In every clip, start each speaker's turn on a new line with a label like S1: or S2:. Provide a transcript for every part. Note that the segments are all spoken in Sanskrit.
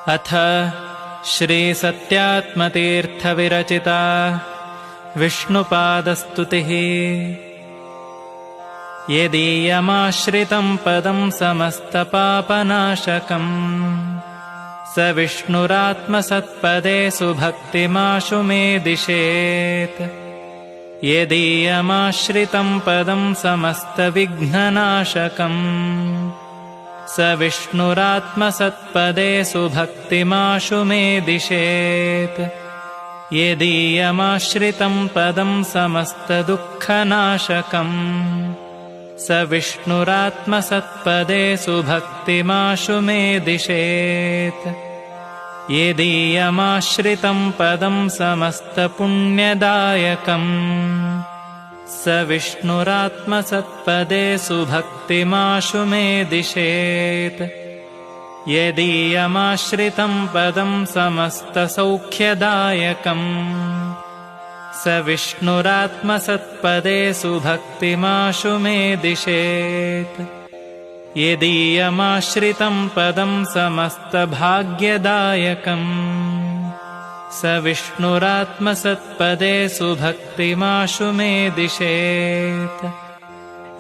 S1: अथ श्रीसत्यात्मतीर्थविरचिता विष्णुपादस्तुतिः। यदीयमाश्रितं पदं समस्तपापनाशकम् स विष्णुरात्मसत्पदेषु भक्तिमाशु मे दिशेत्। यदीयमाश्रितं पदं समस्तविघ्ननाशकम् स विष्णुरात्मसत्पदेषु भक्तिमाशु मे दिशेत्। यदीयमाश्रितं पदं समस्तदुःखनाशकम् स विष्णुरात्मसत्पदेषु भक्तिमाशु मे दिशेत्। यदीयमाश्रितं पदं समस्तपुण्यदायकम् स विष्णुरात्मसत्पदेषु भक्तिमाशु मे दिशेत्। यदीयमाश्रितं पदं समस्तसौख्यदायकम् स विष्णुरात्मसत्पदेषु भक्तिमाशु मे दिशेत्। यदीयमाश्रितं पदं समस्तभाग्यदायकम् स विष्णुरात्मसत्पदेषु भक्तिमाशु मे दिशेत्।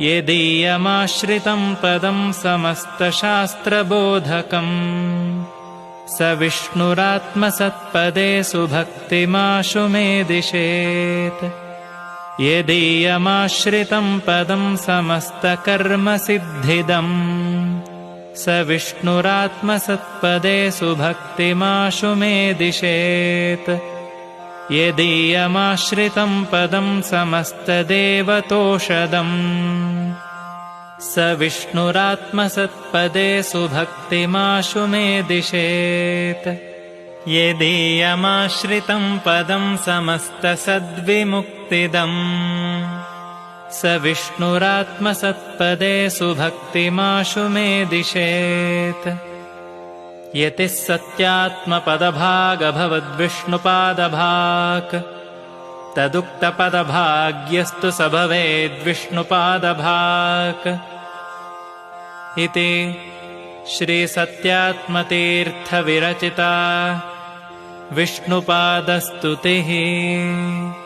S1: यदीयमाश्रितं पदं समस्तशास्त्रबोधकम् स विष्णुरात्मसत्पदेषु भक्तिमाशु मे दिशेत्। यदीयमाश्रितं पदं समस्तकर्मसिद्धिदम् स विष्णुरात्मसत्पदेषु भक्तिमाशु मे दिशेत्। यदीयमाश्रितं पदं समस्तदेवतोषदम् स विष्णुरात्मसत्पदेषु भक्तिमाशु मे दिशेत्। यदीयमाश्रितं पदं समस्तसद्विमुक्तिदम् स विष्णुरात्मसत्पदेषु भक्तिमाशु मे दिशेत्। यतिः सत्यात्मपदभागभवद्विष्णुपादभाक् तदुक्तपदभाग्यस्तु स भवेद्विष्णुपादभाक्। इति श्रीसत्यात्मतीर्थविरचिता विष्णुपादस्तुतिः।